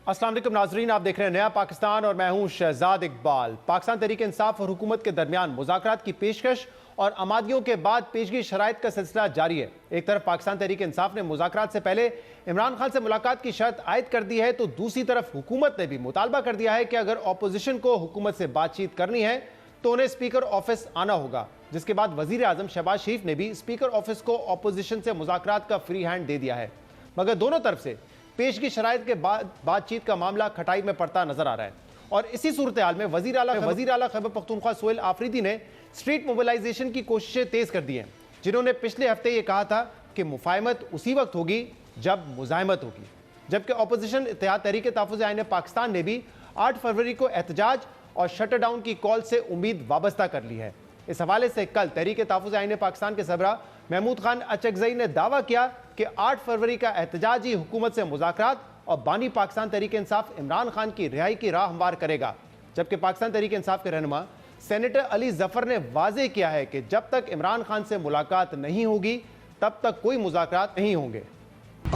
अस्सलाम वालेकुम नाजरीन, आप देख रहे हैं नया पाकिस्तान और मैं हूं शहजाद इकबाल। पाकिस्तान तहरीक इंसाफ और हुकूमत के दरमियान मुज़ाकरात की पेशकश और आमादियों के बाद पेशगी शराइत का सिलसिला जारी है। एक तरफ पाकिस्तान तहरीक इंसाफ ने मुज़ाकरात से पहले इमरान खान से मुलाकात की शर्त आयद कर दी है, तो दूसरी तरफ हुकूमत ने भी मुतालबा कर दिया है कि अगर अपोजिशन को हुकूमत से बातचीत करनी है तो उन्हें स्पीकर ऑफिस आना होगा। जिसके बाद वजीर आजम शहबाज शरीफ ने भी स्पीकर ऑफिस को अपोजिशन से मुज़ाकरात का फ्री हैंड दे दिया है, मगर दोनों तरफ से पेशगी शराइत के बाद बातचीत का मामला खटाई में पड़ता नजर आ रहा है। और इसी सूरत हाल में वजीर आला खैबर पख्तूनख्वा सोहेल आफरीदी ने स्ट्रीट मोबिलाइजेशन की कोशिशें तेज कर दी हैं, जिन्होंने पिछले हफ्ते ये कहा था कि मुफाहमत उसी वक्त होगी जब मुजाहिमत होगी। जबकि अपोजिशन इत्तेहाद तहरीक तहफ़्फ़ुज़ आईन पाकिस्तान ने भी 8 फरवरी को एहतजाज और शटर डाउन की कॉल से उम्मीद वाबस्ता कर ली है। इस हवाले से कल तहरीक तहफ़्फ़ुज़ आईन पाकिस्तान के सरबराह महमूद खान अचकज़ई ने दावा किया कि 8 फरवरी का एहतजाज ही हुकूमत से मुज़ाकरात और बानी पाकिस्तान तहरीक इंसाफ इमरान खान की रिहाई की राह हमवार करेगा। जबकि पाकिस्तान तहरीक इंसाफ के रहनुमा सेनेटर अली जफर ने वाज़ेह किया है कि जब तक इमरान खान से मुलाकात नहीं होगी तब तक कोई मुज़ाकरात नहीं होंगे।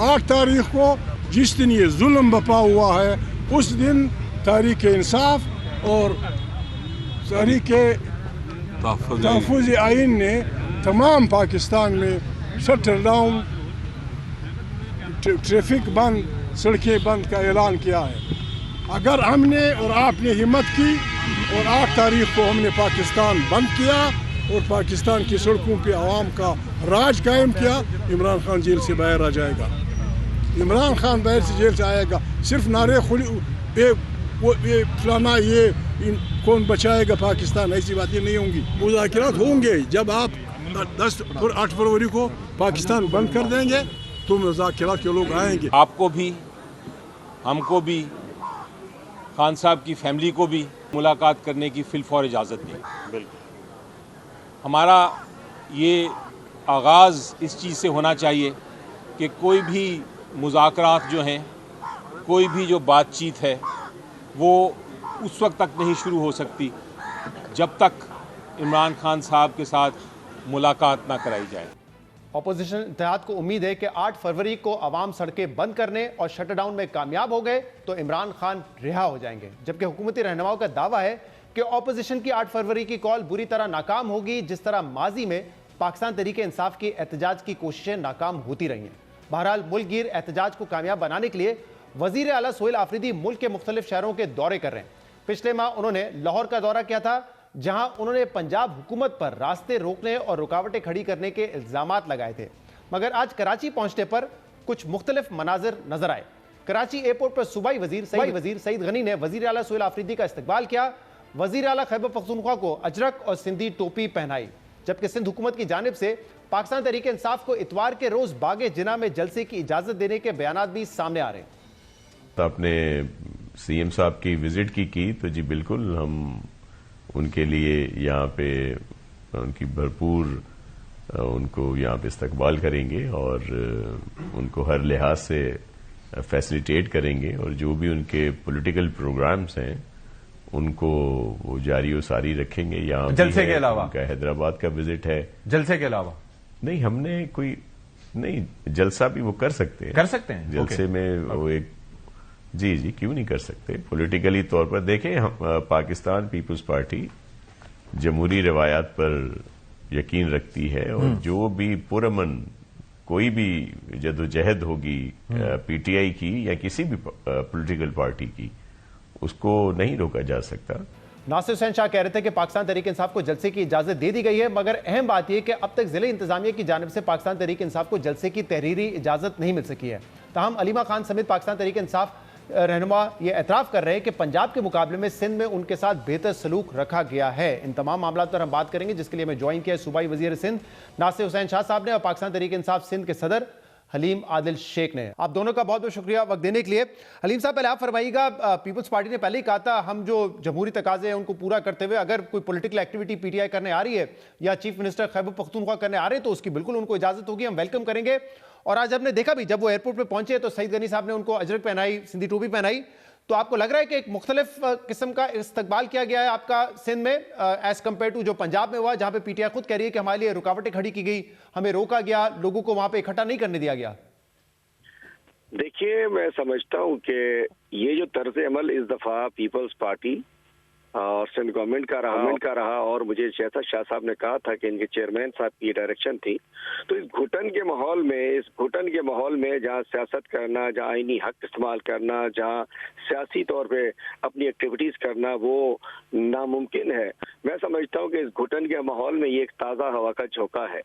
8 तारीख को जिस दिन ये जुल्म बपा हुआ है उस दिन तहरीक इंसाफ और तहरीक तहफ़्फ़ुज़ आइन ने तमाम पाकिस्तान में शटर डाउन, ट्रैफिक बंद, सड़कें बंद का ऐलान किया है। अगर हमने और आपने हिम्मत की और 8 तारीख को हमने पाकिस्तान बंद किया और पाकिस्तान की सड़कों पे आवाम का राज कायम किया, इमरान खान जेल से बाहर आ जाएगा। इमरान खान बाहर से जेल से आएगा। सिर्फ नारे फलाना ये कौन बचाएगा पाकिस्तान, ऐसी बातें नहीं होंगी। मुज़ाकरात होंगे जब आप 8 फरवरी को पाकिस्तान बंद कर देंगे तो मुज़ाकरात के लोग आएंगे। आपको भी, हमको भी, खान साहब की फैमिली को भी मुलाकात करने की फिलफौर इजाज़त दी। बिल्कुल हमारा ये आगाज़ इस चीज़ से होना चाहिए कि कोई भी मुज़ाकरात जो हैं, कोई भी जो बातचीत है वो उस वक्त तक नहीं शुरू हो सकती जब तक इमरान खान साहब के साथ मुलाकात ना कराई जाए। अपोजिशन इत्तेहाद को उम्मीद है कि 8 फरवरी को अवाम सड़कें बंद करने और शटडाउन में कामयाब हो गए तो इमरान खान रिहा हो जाएंगे। जबकि हुकूमती रहनुमाओं का दावा है कि अपोजिशन की 8 फरवरी की कॉल बुरी तरह नाकाम होगी, जिस तरह माजी में पाकिस्तान तहरीक इंसाफ की एहतजाज की कोशिशें नाकाम होती रही हैं। बहरहाल मुल्क गिर एहतजाज को कामयाब बनाने के लिए वजीर आला सोहेल आफरीदी मुल्क के मुख्तलिफ शहरों के दौरे कर रहे हैं। पिछले माह उन्होंने लाहौर का दौरा किया था, जहां उन्होंने पंजाब हुकूमत पर रास्ते रोकने और रुकावटें खड़ी करने के इल्जामात लगाए थे। मगर आज कराची पहुंचने पर कुछ मुख्तलिफ मनाजिर नजर आए। कराची एयरपोर्ट पर सूबाई वजीर सईद गनी ने वजीर आला सोहेल आफरीदी का इस्तकबाल किया। वजीर आला खैबर पख्तूनख्वा को अजरक और सिंधी टोपी पहनाई। जबकि सिंध हुकूमत की जानिब से पाकिस्तान तहरीक इंसाफ को इतवार के रोज बागे जिना में जलसे की इजाजत देने के बयानात भी सामने आ रहे हैं। आपने सीएम साहब की विजिट की तो जी बिल्कुल हम उनके लिए यहाँ पे उनकी भरपूर उनको यहाँ पे इस्तकबाल करेंगे और उनको हर लिहाज से फैसिलिटेट करेंगे और जो भी उनके पॉलिटिकल प्रोग्राम्स हैं उनको वो जारी और सारी रखेंगे। यहाँ जलसे के अलावा उनका हैदराबाद का विजिट है। जलसे के अलावा नहीं, हमने कोई नहीं, जलसा भी वो कर सकते हैं जलसे में वो एक जी क्यों नहीं कर सकते। पॉलिटिकली तौर पर देखें, हम पाकिस्तान पीपल्स पार्टी जमहूरी रवायात पर यकीन रखती है और जो भी पुरअमन कोई भी जदोजहद होगी पीटीआई की या किसी भी पॉलिटिकल पार्टी की, उसको नहीं रोका जा सकता। नासिर हुसैन शाह कह रहे थे कि पाकिस्तान तहरीक इंसाफ को जलसे की इजाजत दे दी गई है, मगर अहम बात यह कि अब तक जिले इंतजामिया की जानिब से पाकिस्तान तहरीक इंसाफ को जलसे की तहरीरी इजाजत नहीं मिल सकी है। ताहम अलीमा खान समेत पाकिस्तान तहरीक इंसाफ रहनुमा ये एतराफ़ कर रहे हैं कि पंजाब के मुकाबले में सिंध में उनके साथ बेहतर सलूक रखा गया है। इन तमाम मामलों पर हम बात करेंगे, जिसके लिए हमें ज्वाइन किया है सूबाई वजीर सिंध नासिर हुसैन शाह साहब ने और पाकिस्तान तहरीक इंसाफ सिंध के सदर हलीम आदिल शेख ने। आप दोनों का बहुत बहुत शुक्रिया वक्त देने के लिए। हलीम साहब, पहले आप फरमाइएगा, पीपल्स पार्टी ने पहले ही कहा था हम जो जमहूरी तकाजे हैं उनको पूरा करते हुए अगर कोई पॉलिटिकल एक्टिविटी पीटीआई करने आ रही है या चीफ मिनिस्टर खैबर पख्तूनख्वा करने आ रहे हैं तो उसकी बिल्कुल उनको इजाजत होगी, हम वेलकम करेंगे। और आज हमने देखा भी, जब वो एयरपोर्ट पर पहुंचे तो सईद गनी साहब ने उनको अजरक पहनाई, सिंधी टोपी पहनाई। तो आपको लग रहा है कि एक मुख्तलिफ किस्म का इस्तकबाल किया गया है आपका सिंध में एज कम्पेयर टू जो पंजाब में हुआ, जहां पे पीटीआई खुद कह रही है कि हमारे लिए रुकावटें खड़ी की गई, हमें रोका गया, लोगों को वहां पे इकट्ठा नहीं करने दिया गया? देखिए, मैं समझता हूँ कि ये जो तर्ज अमल इस दफा पीपल्स पार्टी और सिंध गवर्नमेंट का रहा और मुझे जैसा शाह साहब ने कहा था कि इनके चेयरमैन साहब की डायरेक्शन थी, तो इस घुटन के माहौल में जहाँ सियासत करना, जहाँ आईनी हक इस्तेमाल करना, जहाँ सियासी तौर पे अपनी एक्टिविटीज करना वो नामुमकिन है। मैं समझता हूँ कि इस घुटन के माहौल में ये एक ताज़ा हवा का झोंका है।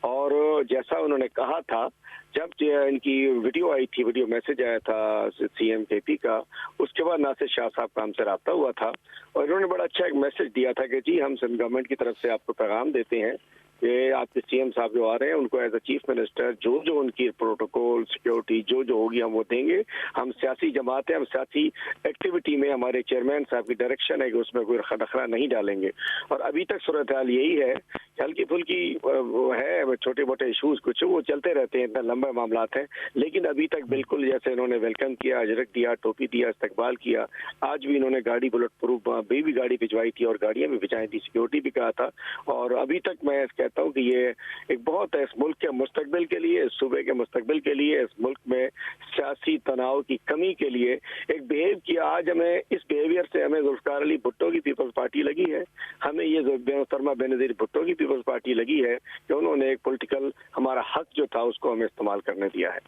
और जैसा उन्होंने कहा था, जब इनकी वीडियो आई थी, वीडियो मैसेज आया था सीएम केपी का, उसके बाद नासिर शाह साहब का हमसे रब्ता हुआ था और इन्होंने बड़ा अच्छा एक मैसेज दिया था कि जी हम सिंध गवर्नमेंट की तरफ से आपको पैगाम देते हैं कि आपके सीएम साहब जो आ रहे हैं उनको एज अ चीफ मिनिस्टर जो उनकी प्रोटोकॉल सिक्योरिटी जो होगी हम वो देंगे। हम सियासी जमात हैं, हम सियासी एक्टिविटी में हमारे चेयरमैन साहब की डायरेक्शन है कि उसमें कोई दखला नहीं डालेंगे। और अभी तक सूरत हाल यही है, हल्की फुल्की है, छोटे मोटे इशूज कुछ वो चलते रहते हैं, इतना लंबे मामला हैं, लेकिन अभी तक बिल्कुल जैसे इन्होंने वेलकम किया, अजरक दिया, टोपी दिया, इस्तकबाल किया। आज भी इन्होंने गाड़ी बुलेट प्रूफ भी गाड़ी भिजवाई थी और गाड़ियां भी भिजवाई थी, सिक्योरिटी भी कहा था। और अभी तक मैं कहता हूँ कि ये एक बहुत इस मुल्क के मुस्तकबिल के लिए, इस सूबे के मुस्तकबिल के लिए, इस मुल्क में सियासी तनाव की कमी के लिए एक बिहेव किया। आज हमें इस बिहेवियर से हमें जुल्फकार अली भुट्टो की पीपल्स पार्टी लगी है, हमें ये मोहतरमा बेनज़ीर भुट्टो की पीपल्स पार्टी लगी है कि उन्होंने एक पॉलिटिकल हमारा हक जो था उसको हमें इस्तेमाल करने दिया है।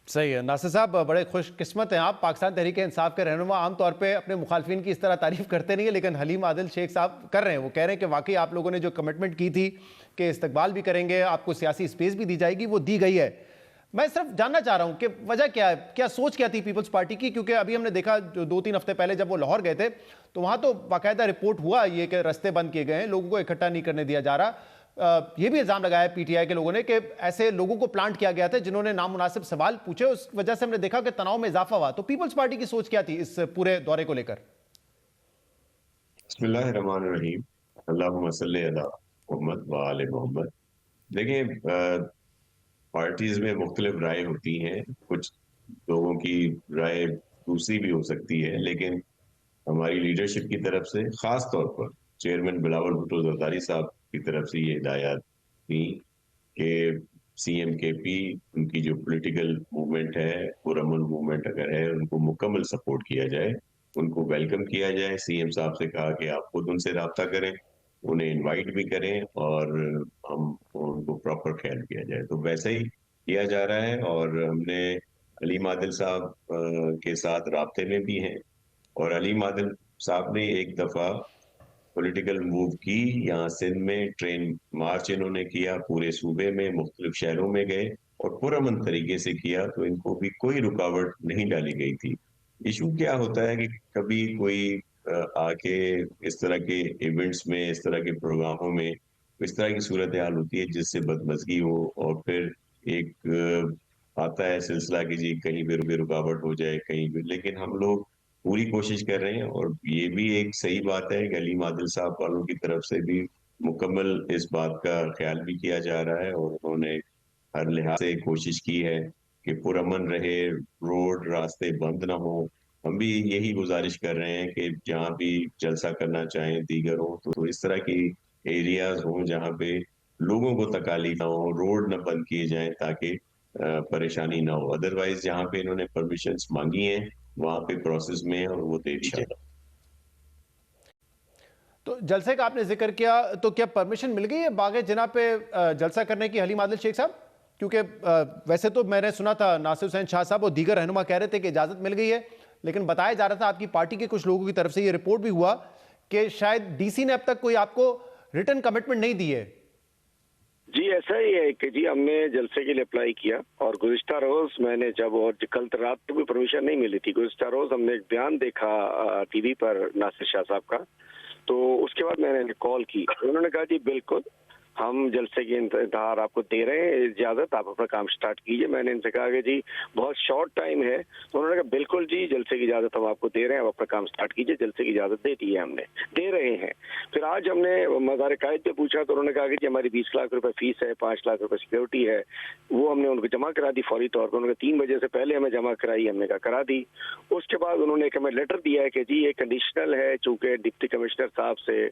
सही है। नासिर साहब, बड़े खुशकिस्मत हैं आप। पाकिस्तान तहरीक इंसाफ के रहनुमा आमतौर पे अपने मुखालफिन की इस तरह तारीफ करते नहीं है, लेकिन हलीम आदिल शेख साहब कर रहे हैं। वो कह रहे हैं कि वाकई आप लोगों ने जो कमिटमेंट की थी कि इस्तकबाल भी करेंगे, आपको सियासी स्पेस भी दी जाएगी, वो दी गई है। मैं सिर्फ जानना चाह रहा हूं कि वजह क्या है, क्या सोच क्या थी पीपल्स पार्टी की? क्योंकि अभी हमने देखा जो 2-3 हफ्ते पहले जब वो लाहौर गए थे तो वहां तो बाकायदा रिपोर्ट हुआ ये कि रास्ते बंद किए गए हैं, लोगों को इकट्ठा नहीं करने दिया जा रहा। ये भी इल्जाम लगाया पीटीआई के लोगों ने कि ऐसे लोगों को प्लांट किया गया था जिन्होंने नामुनासिब सवाल पूछे, उस वजह से हमने देखा कि तनाव में इजाफा हुआ। तो पीपल्स पार्टी की सोच क्या थी इस पूरे दौरे को लेकर? बिस्मिल्लाहिर्रहमानिर्रहीम, अल्लाहुम्मा सल्ली अला मुहम्मद व आले मोहम्मद। देखिए, पार्टीज में मुख्तलिफ राय होती हैं, कुछ लोगों की राय दूसरी भी हो सकती है, लेकिन हमारी लीडरशिप की तरफ से खास तौर पर चेयरमैन बिलावल भुट्टो जरदारी साहब की तरफ से ये हिदायत थी कि सीएम केपी उनकी जो पॉलिटिकल मूवमेंट है, पुरअमन मूवमेंट अगर है, उनको मुकम्मल सपोर्ट किया जाए, उनको वेलकम किया जाए। सीएम साहब से कहा कि आप खुद उनसे रब्ता करें, उन्हें इनवाइट भी करें और हम उनको प्रॉपर ख्याल किया जाए। तो वैसे ही किया जा रहा है और हमने अलीम आदिल साहब के साथ राब्ते में भी हैं और अलीम आदिल साहब ने एक दफा पॉलिटिकल मूव की, यहाँ सिंध में ट्रेन मार्च इन्होंने किया, पूरे सूबे में मुख्तलिफ शहरों में गए और पुरअमन तरीके से किया, तो इनको भी कोई रुकावट नहीं डाली गई थी। इशू क्या होता है कि कभी कोई आके इस तरह के इवेंट्स में, इस तरह के प्रोग्रामों में इस तरह की सूरत हाल होती है जिससे बदमज़गी हो और फिर एक आता है सिलसिला कि जी कहीं भी रुकावट हो जाए कहीं भी। लेकिन हम लोग पूरी कोशिश कर रहे हैं और ये भी एक सही बात है कि अलीम आदिल साहब वालों की तरफ से भी मुकम्मल इस बात का ख्याल भी किया जा रहा है और उन्होंने हर लिहाज से कोशिश की है कि पुरअमन रहे, रोड रास्ते बंद ना हो। हम भी यही गुजारिश कर रहे हैं कि जहाँ भी जलसा करना चाहें दीगर हो तो इस तरह की एरियाज हों जहाँ पे लोगों को तकालीफ ना हो, रोड न बंद किए जाएं ताकि परेशानी ना हो। अदरवाइज जहाँ पे इन्होंने परमिशंस मांगी हैं वहां पे प्रोसेस में है और वो दे दी जाएगा। तो जलसे का आपने जिक्र किया, तो क्या परमिशन मिल गई है बागे जिना पे जलसा करने की हलीम आदिल शेख साहब? क्योंकि वैसे तो मैंने सुना था नासिर हुसैन शाह साहब और दीगर रहनुमा कह रहे थे कि इजाजत मिल गई है, लेकिन बताया जा रहा था आपकी पार्टी के कुछ लोगों की तरफ से ये रिपोर्ट भी हुआ कि शायद डीसी ने अब तक कोई आपको रिटर्न कमिटमेंट नहीं दी है। जी ऐसा ही है कि जी हमने जलसे के लिए अप्लाई किया और गुज़िश्ता रोज मैंने जब, और कल रात को भी परमिशन नहीं मिली थी, गुज़िश्ता रोज हमने एक बयान देखा टीवी पर नासिर शाह साहब का, तो उसके बाद मैंने कॉल की, उन्होंने कहा जी बिल्कुल हम जलसे की इंतजार आपको दे रहे हैं, इजाजत आप अपना काम स्टार्ट कीजिए। मैंने इनसे कहा कि जी बहुत शॉर्ट टाइम है, तो उन्होंने कहा बिल्कुल जी जलसे की इजाजत हम आपको दे रहे हैं, आप अपना काम स्टार्ट कीजिए। जलसे की इजाजत दे दी है, हमने दे रहे हैं। फिर आज हमने मज़ार कायद पे पूछा तो उन्होंने कहा कि जी हमारी 20 लाख रुपए फीस है, 5 लाख रुपए सिक्योरिटी है, वो हमने उनको जमा करा दी फौरी तौर पर। उन्होंने 3 बजे से पहले हमें जमा कराई, हमने कहा करा दी। उसके बाद उन्होंने एक हमें लेटर दिया है कि जी ये कंडीशनल है, चूंकि डिप्टी कमिश्नर साहब से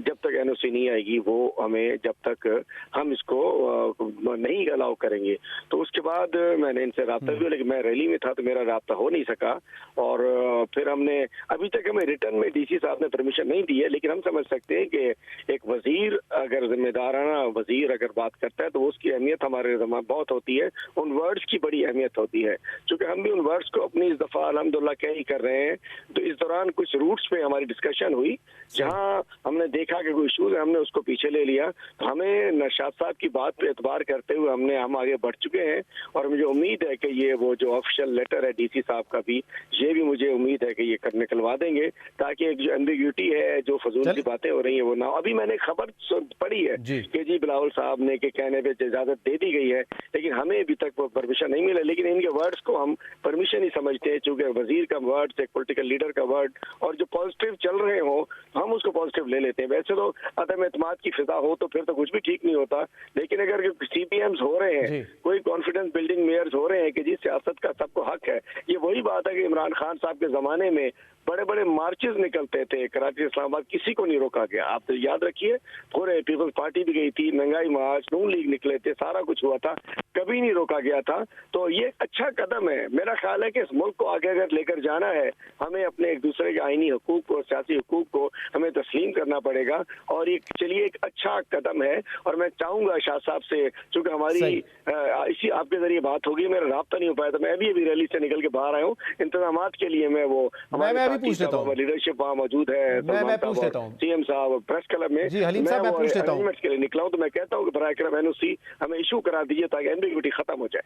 जब तक एनओसी नहीं आएगी वो हमें जब तक तक हम इसको नहीं अलाउ करेंगे। तो उसके बाद मैंने इनसे राब्ता भी, लेकिन मैं रैली में था तो मेरा राब्ता हो नहीं सका। और फिर हमने अभी तक हमें रिटर्न में डीसी साहब ने परमिशन नहीं दी है, लेकिन हम समझ सकते हैं कि एक वजीर अगर जिम्मेदाराना वजीर अगर बात करता है तो उसकी अहमियत हमारे बहुत होती है, उन वर्ड्स की बड़ी अहमियत होती है। चूंकि हम भी उन वर्ड्स को अपनी इस दफा अल्हम्दुलिल्लाह क्या ही कर रहे हैं, तो इस दौरान कुछ रूट्स पे हमारी डिस्कशन हुई, जहां हमने देखा कि कोई इशूज है, हमने उसको पीछे ले लिया। तो हमें नौशाद साहब की बात पे एतबार करते हुए हम आगे बढ़ चुके हैं। और मुझे उम्मीद है कि ये वो जो ऑफिशियल लेटर है डीसी साहब का भी, ये भी मुझे उम्मीद है कि ये निकलवा देंगे, ताकि एक जो एम्बिग्यूटी है, जो फजूल की बातें हो रही है वो ना। अभी मैंने खबर पढ़ी है कि जी बिलावल साहब ने के कहने पे इजाजत दे दी गई है, लेकिन हमें अभी तक वो परमिशन नहीं मिला। लेकिन इनके वर्ड्स को हम परमिशन ही समझते हैं, चूंकि वजीर का वर्ड, एक पोलिटिकल लीडर का वर्ड, और जो पॉजिटिव चल रहे हो हम उसको पॉजिटिव ले लेते हैं। वैसे तो अदम एतमाद की फिजा हो तो फिर तो कुछ भी ठीक नहीं होता, लेकिन अगर CPMs हो रहे हैं, कोई कॉन्फिडेंस बिल्डिंग मेयर्स हो रहे हैं कि जी सियासत का सबको हक है। ये वही बात है कि इमरान खान साहब के जमाने में बड़े बड़े मार्चेस निकलते थे कराची इस्लामाबाद, किसी को नहीं रोका गया। आप तो याद रखिए, पूरे पीपल्स पार्टी भी गई थी, महंगाई मार्च, नून लीग निकले थे, सारा कुछ हुआ था, कभी नहीं रोका गया था। तो ये अच्छा कदम है। मेरा ख्याल है कि इस मुल्क को आगे अगर लेकर जाना है, हमें अपने एक दूसरे के आईनी हुकूक को, सियासी हुकूक को हमें तस्लीम करना पड़ेगा। और ये चलिए एक अच्छा कदम है। और मैं चाहूंगा शाह साहब से, चूंकि हमारी इसी आपके जरिए बात होगी, मेरा राब्ता नहीं हो पाया था, मैं अभी रैली से निकल के बाहर आया हूँ इंतजामात के लिए। मैं वो हमारे पूछ लेता हूँ, लीडरशिप वहाँ मौजूद है, मैं पूछ लेता हूँ CM साहब प्रेस क्लब में, जी हलीम साहब मैं पूछ लेता हूँ के लिए निकला हूँ। तो मैं कहता हूँ कि बराए करम NOC हमें इशू करा दीजिए ताकि एम्बिग्यूटी खत्म हो जाए।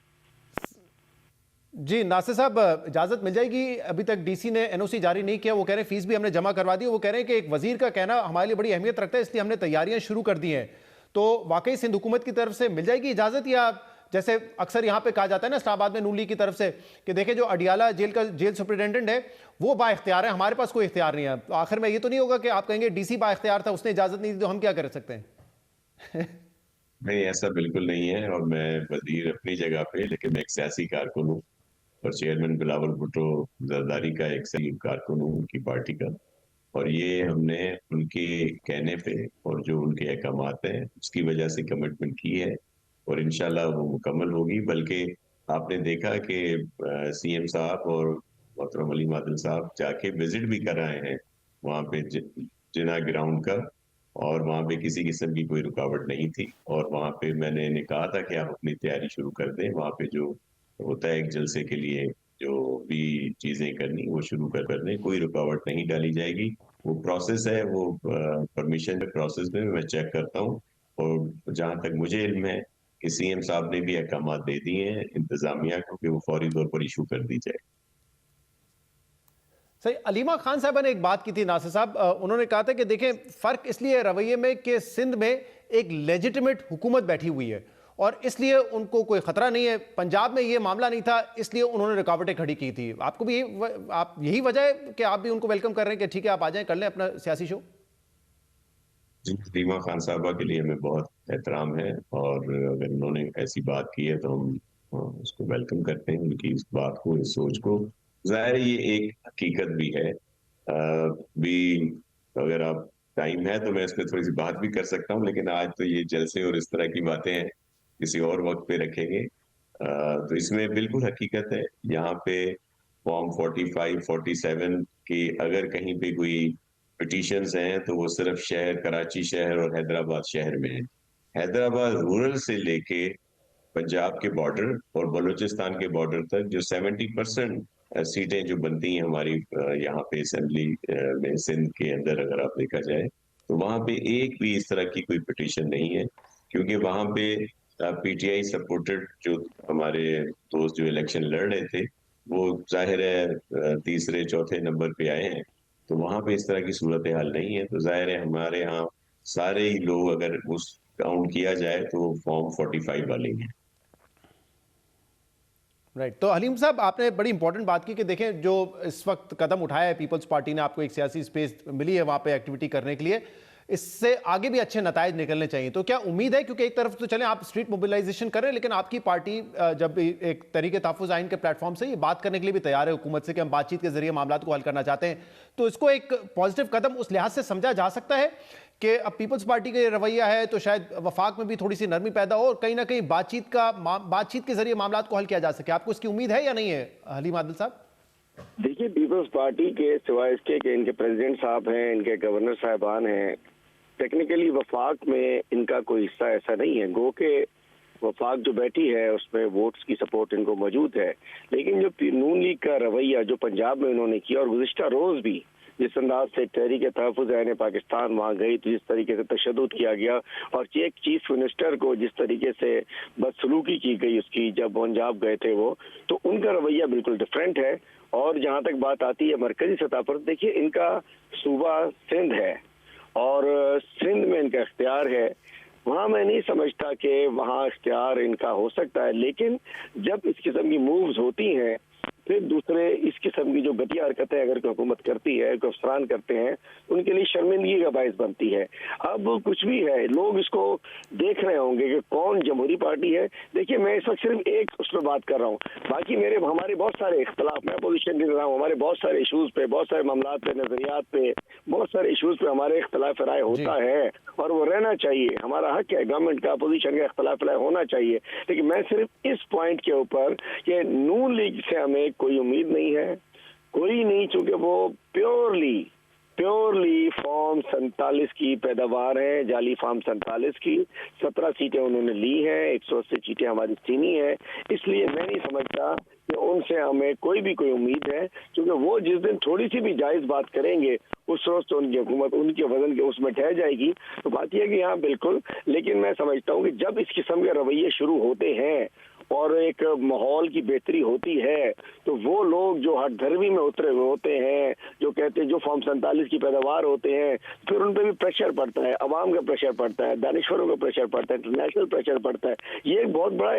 जी नासिर साहब, इजाजत मिल जाएगी? अभी तक डीसी ने NOC जारी नहीं किया, वो कह रहे हैं फीस भी हमने जमा करवा दी। वो कह रहे हैं कि एक वजीर का कहना हमारे लिए बड़ी अहमियत रखता है, इसलिए हमने तैयारियां शुरू कर दी हैं। तो वाकई सिंध हुकूमत की तरफ से मिल जाएगी इजाजत, या जैसे अक्सर यहाँ पे कहा जाता है ना इस्लामाबाद में नून लीग की तरफ से कि देखें जो अडियाला जेल सुपरिटेंडेंट है वो बाइख्तियार है, हमारे पास कोई इख्तियार नहीं है। तो आखिर में ये तो नहीं होगा कि आप कहेंगे डीसी बाइख्तियार था, उसने इजाजत नहीं दी तो हम क्या कर सकते हैं? नहीं, ऐसा बिल्कुल नहीं है। और मैं वजीर अपनी जगह पे, लेकिन मैं एक सियासी कारकुन हूँ और चेयरमैन बिलावल भुट्टो जरदारी का एक सही कारकुन हूँ उनकी पार्टी का। और ये हमने उनके कहने पे और जो उनके अहकामात हैं उसकी वजह से कमिटमेंट की है, और इंशाल्लाह वो मुकम्मल होगी। बल्कि आपने देखा कि CM साहब और मोहतरम अली मादिल साहब जाके विजिट भी कर आए हैं वहाँ पे जिना ग्राउंड का, और वहाँ पे किसी किस्म की कोई रुकावट नहीं थी। और वहाँ पे मैंने इन्हें कहा था कि आप अपनी तैयारी शुरू कर दें, वहाँ पे जो होता है एक जलसे के लिए जो भी चीजें करनी वो शुरू कर दें, कोई रुकावट नहीं डाली जाएगी। वो प्रोसेस है, वो परमिशन प्रोसेस में मैं चेक करता हूँ। और जहां तक मुझे इल्म है कि CM साहब ने भी अहकाम दे दिए हैं इंतजामिया को कि वो फौरी तौर पर इशू कर दी जाए। सही, अलीमा खान साहब ने एक बात की थी नासिर साहब, उन्होंने कहा था कि देखें फर्क इसलिए है रवैये में कि सिंध में एक लेजिटिमेट हुकूमत बैठी हुई है और इसलिए उनको कोई खतरा नहीं है। पंजाब में ये मामला नहीं था, इसलिए उन्होंने रुकावटें खड़ी की थी। आपको भी आप यही वजह है कि आप भी उनको वेलकम कर रहे हैं कि ठीक है आप आ जाएं, कर लें अपना सियासी शो? अलीमा खान साहबा के लिए हमें बहुत एहतराम है, और अगर उन्होंने ऐसी बात की है तो हम उसको वेलकम करते हैं, उनकी इस बात को, इस सोच को। जाहिर ये एक हकीकत भी है। भी अगर आप टाइम है तो मैं इसमें थोड़ी सी बात भी कर सकता हूँ, लेकिन आज तो ये जलसे और इस तरह की बातें हैं, किसी और वक्त पे रखेंगे। तो इसमें बिल्कुल हकीकत है। यहाँ पे फॉर्म 45, 47 की अगर कहीं पे कोई पिटीशंस हैं तो वो सिर्फ शहर, कराची शहर और हैदराबाद शहर में है। हैदराबाद रूरल से लेके पंजाब के बॉर्डर और बलूचिस्तान के बॉर्डर तक जो 70% सीटें जो बनती हैं हमारी यहाँ पे असेंबली में सिंध के अंदर, अगर आप देखा जाए तो वहां पे एक भी इस तरह की कोई पिटीशन नहीं है, क्योंकि वहां पे PTI सपोर्टेड जो हमारे दोस्त जो इलेक्शन लड़ रहे थे वो जाहिर है तीसरे चौथे नंबर पे आए हैं। तो वहां पे इस तरह की सूरत हाल नहीं है। तो जाहिर है हमारे यहाँ सारे ही लोग अगर उस काउंट किया जाए तो फॉर्म 45 वाले हैं। राइट। तो हलीम साहब, आपने बड़ी इंपॉर्टेंट बात की कि देखें जो इस वक्त कदम उठाया है पीपल्स पार्टी ने, आपको एक सियासी स्पेस मिली है वहाँ पे एक्टिविटी करने के लिए, इससे आगे भी अच्छे नतायज निकलने चाहिए। तो क्या उम्मीद है, क्योंकि एक तरफ तो चलें आप स्ट्रीट मोबिलाइजेशन कर रहे हैं, लेकिन आपकी पार्टी जब एक तरीके तहफ़्फ़ुज़ आइन के प्लेटफॉर्म से ये बात करने के लिए भी तैयार है हुकूमत से कि हम बातचीत के जरिए मामला को हल करना चाहते हैं, तो इसको एक पॉजिटिव कदम उस लिहाज से समझा जा सकता है कि अब पीपल्स पार्टी का ये रवैया है तो शायद वफाक में भी थोड़ी सी नरमी पैदा हो और कहीं ना कहीं बातचीत के जरिए मामला को हल किया जा सके। आपको इसकी उम्मीद है या नहीं है हलीम आदिल साहब? देखिए, पीपल्स पार्टी के सिवाय इसके कि इनके प्रेसिडेंट साहब हैं, इनके गवर्नर साहबान हैं, टेक्निकली वफाक में इनका कोई हिस्सा ऐसा नहीं है। गो के वफाक जो बैठी है उसमें वोट्स की सपोर्ट इनको मौजूद है, लेकिन जो नून लीग का रवैया जो पंजाब में उन्होंने किया और गुज़िश्ता रोज भी जिस अंदाज से तहरीक तहफ़्फ़ुज़ आइन पाकिस्तान वहाँ गई, तो जिस तरीके से तशद्दुद किया गया और एक चीफ मिनिस्टर को जिस तरीके से बदसलूकी की गई उसकी जब पंजाब गए थे वो, तो उनका रवैया बिल्कुल डिफरेंट है। और जहाँ तक बात आती है मरकजी सतह पर, देखिए इनका सूबा सिंध है और सिंध में इनका इख्तियार है, वहाँ मैं नहीं समझता कि वहाँ इख्तियार इनका हो सकता है। लेकिन जब इस किस्म की मूव्स होती हैं, फिर दूसरे इस किस्म की जो घटिया हरकतें अगर कोई हुकूमत करती है, कोई अफसरान करते हैं, उनके लिए शर्मिंदगी का बायस बनती है। अब कुछ भी है, लोग इसको देख रहे होंगे कि कौन जमहूरी पार्टी है। देखिए, मैं इस वक्त सिर्फ एक उस पर बात कर रहा हूँ, बाकी हमारे बहुत सारे इख्तलाफ, मैं अपोजिशन दे रहा हूँ, हमारे बहुत सारे इशूज पे, बहुत सारे मामला पे, नजरियात पे, बहुत सारे इशूज पे हमारे इख्तलाफ राय होता है और वो रहना चाहिए, हमारा हक है, गवर्नमेंट का अपोजिशन का इख्तलाफ राय होना चाहिए। लेकिन मैं सिर्फ इस पॉइंट के ऊपर कि नून लीग से हमें कोई उम्मीद नहीं है, कोई नहीं, चूंकि वो प्योरली फॉर्म 47 की पैदावार है, जाली फॉर्म 47 की 17 सीटें उन्होंने ली हैं, 180 सीटें हमारी चीनी है। इसलिए मैं नहीं समझता कि उनसे हमें कोई उम्मीद है, क्योंकि वो जिस दिन थोड़ी सी भी जायज बात करेंगे उस रोज तो उनकी हुकूमत उनके वजन के उसमें ठहर जाएगी। तो बात यह है कि हाँ बिल्कुल, लेकिन मैं समझता हूँ कि जब इस किस्म के रवैये शुरू होते हैं और एक माहौल की बेहतरी होती है, तो वो लोग जो हठधर्मी में उतरे हुए होते हैं, जो कहते हैं जो फॉर्म 47 की पैदावार होते हैं, फिर उन पर भी प्रेशर पड़ता है, अवाम का प्रेशर पड़ता है, दानिश्वरों का प्रेशर पड़ता है, इंटरनेशनल प्रेशर पड़ता है। ये एक बहुत बड़ा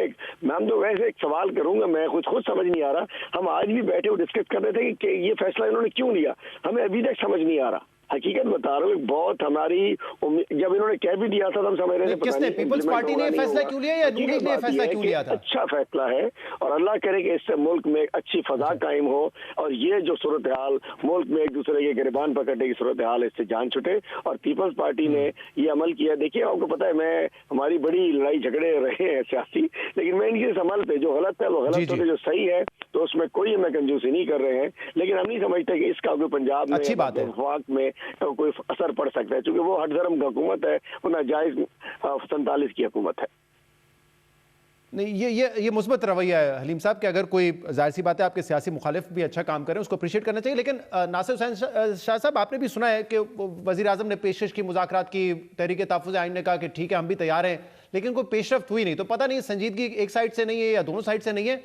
मैं तो वैसे एक सवाल करूंगा, मैं खुद समझ नहीं आ रहा। हम आज भी बैठे हुए डिस्कस कर रहे थे कि ये फैसला इन्होंने क्यों लिया, हमें अभी तक समझ नहीं आ रहा। हकीकत बता रहा हूँ, बहुत हमारी जब इन्होंने कह भी दिया था तो हम समझ रहे थे किसने, पीपल्स पार्टी ने फैसला क्यों लिया या नून लीग ने फैसला क्यों लिया था? अच्छा फैसला है और अल्लाह करे कि इससे मुल्क में अच्छी फजा कायम हो और ये जो सूरत हाल मुल्क में एक दूसरे के गिरबान पकड़ने की सूरत हाल इससे जान छुटे और पीपल्स पार्टी ने ये अमल किया। देखिए, आपको पता है हमारी बड़ी लड़ाई झगड़े रहे हैं सियासी, लेकिन मैं इनके अमल पे जो गलत है वो गलत होते, जो सही है तो उसमें कोई हमें कंजूसी नहीं कर रहे हैं। लेकिन हम नहीं समझते कि इसका कोई पंजाब में वफाक में कोई असर पड़ सकता है, क्योंकि वो हर धर्म की हुकूमत है, वो नाजायज 47 की हुकूमत है। नहीं, ये मुस्बत रवैया है हलीम साहब कि अगर कोई, जाहिर सी बात है आपके सियासी मुखालिफ भी अच्छा काम करें उसको अप्रिशिएट करना चाहिए। लेकिन नासिर हुसैन शाह साहब, आपने भी सुना है कि वज़ीर आज़म ने पेशकश की, मुज़ाकरात की, तहरीक तहफ़्फ़ुज़ आइन ने कहा कि ठीक है हम भी तैयार हैं, लेकिन कोई पेशरफ्त हुई नहीं। तो पता नहीं संजीदगी एक साइड से नहीं है या दोनों साइड से नहीं है,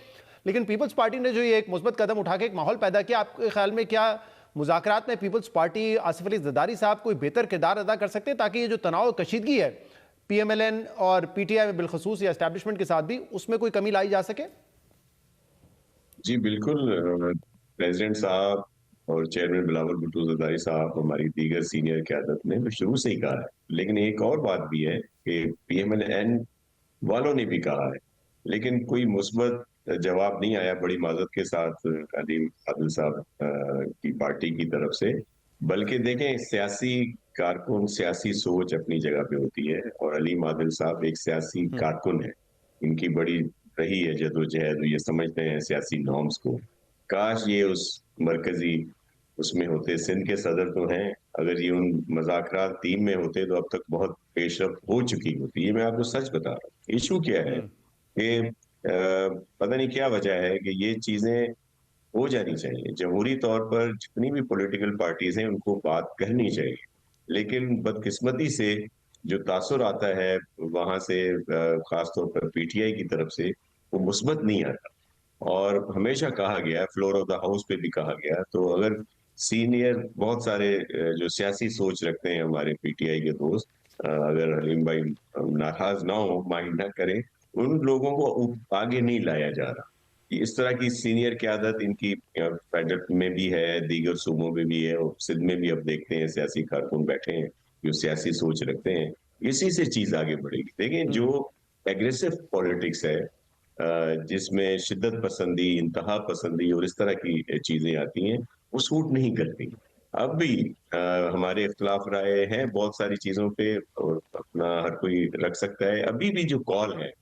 लेकिन पीपल्स पार्टी ने जो ये एक मुस्बत कदम उठा के एक माहौल पैदा किया, आपके ख्याल में क्या मुज़ाकरात में पीपल्स पार्टी, आसिफ अली ज़रदारी साहब कोई बेहतर किरदार अदा कर सकते हैं ताकि ये जो तनाव कशीदगी है PMLN और PTI में बिलखसूस या एस्टैब्लिशमेंट के साथ भी, उसमें कोई कमी लाई जा सके? जी बिल्कुल, प्रेसिडेंट साहब और चेयरमैन बिलावल भुट्टो ज़रदारी साहब, हमारी दीगर सीनियर क़यादत ने शुरू से ही कहा है। लेकिन एक और बात भी है कि PMLN वालों ने भी कहा है, लेकिन कोई मुस्बत जवाब नहीं आया बड़ी माजरत के साथ हलीम आदिल साहब की पार्टी की तरफ से। बल्कि देखें, सियासी कारकुन, सियासी सोच अपनी जगह पे होती है और हलीम आदिल साहब एक सियासी कारकुन है, इनकी बड़ी रही है जदोजहद, ये समझते हैं सियासी नॉर्म्स को। काश ये उस मरकजी उसमें होते, सिंध के सदर तो हैं, अगर ये उन मुज़ाकरात टीम में होते तो अब तक बहुत पेशरफ्त हो चुकी होती। ये मैं आपको सच बता रहा हूँ। इशू क्या है कि पता नहीं क्या वजह है कि ये चीजें हो जानी चाहिए। जमहूरी तौर पर जितनी भी पॉलिटिकल पार्टीज हैं उनको बात कहनी चाहिए, लेकिन बदकिस्मती से जो तासुर आता है वहां से, खासतौर पर PTI की तरफ से, वो मुस्बत नहीं आता। और हमेशा कहा गया, फ्लोर ऑफ द हाउस पे भी कहा गया, तो अगर सीनियर बहुत सारे जो सियासी सोच रखते हैं हमारे PTI के दोस्त, अगर हलीम भाई नाराज ना हो, माइंड ना करें, उन लोगों को आगे नहीं लाया जा रहा। इस तरह की सीनियर क़यादत इनकी फेडरल में भी है, दीगर सूबों में भी है और सिंध में भी अब देखते हैं सियासी कारकुन बैठे हैं। जो सियासी सोच रखते हैं, इसी से चीज आगे बढ़ेगी। देखिए जो एग्रेसिव पॉलिटिक्स है, जिसमें शिद्दत पसंदी, इंतहा पसंदी और इस तरह की चीजें आती हैं, वो सूट नहीं करती। अब भी हमारे इख्तलाफ राय हैं बहुत सारी चीजों पे, और अपना हर कोई रख सकता है। अभी भी जो कॉल है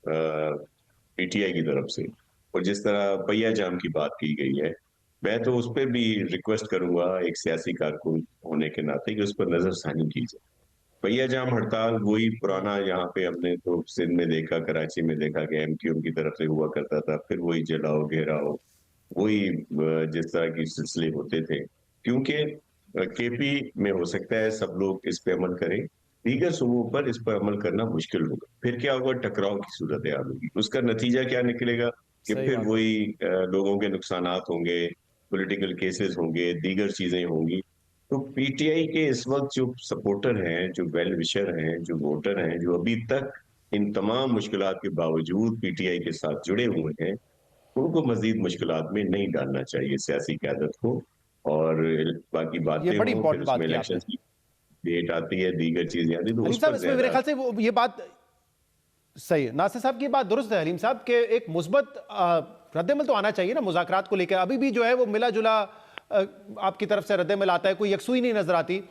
पीटीआई की तरफ से, और जिस तरह पहिया जाम की बात की गई है, मैं तो उस पर भी रिक्वेस्ट करूंगा एक सियासी कारकुन होने के नाते कि उस पर नजरसानी की जाए। पहिया जाम हड़ताल वही पुराना, यहाँ पे हमने तो सिंध में देखा, कराची में देखा कि एमक्यूएम की तरफ से हुआ करता था, फिर वही जलाओ घेराओ, वही जिस तरह के सिलसिले होते थे। क्योंकि केपी में हो सकता है सब लोग इस पे अमल करें, दीगर सूबों पर इस पर अमल करना मुश्किल होगा। फिर क्या होगा, टकराव की सूरत हाल होगी। उसका नतीजा क्या निकलेगा कि सही फिर बात है। वही लोगों के नुकसानात होंगे, पॉलिटिकल केसेस होंगे, दीगर चीजें होंगी। तो पीटीआई के इस वक्त जो सपोर्टर हैं, जो वेल विशर हैं, जो वोटर हैं, जो अभी तक इन तमाम मुश्किलात के बावजूद पीटीआई के साथ जुड़े हुए हैं, उनको मजीद मुश्किलात में नहीं डालना चाहिए सियासी क़यादत को। और बाकी ये बातें बड़ी हों, फिर इंपॉर्टेंट बात उसमें की इलेक्शन आपने। की डेट आती है, दीगर चीजें आती है, तो हलीम उस साहब, पर इसमें मेरे ज्यादा ख्याल से ये बात सही है। नासिर साहब की बात दुरुस्त है हलीम साहब के एक मुस्बत रद्दमल तो आना चाहिए ना मुज़ाकरात को लेकर। अभी भी जो है वो मिला जुला आपकी तरफ से रद्दमल आता है, कोई यकसुई नहीं नजर आती।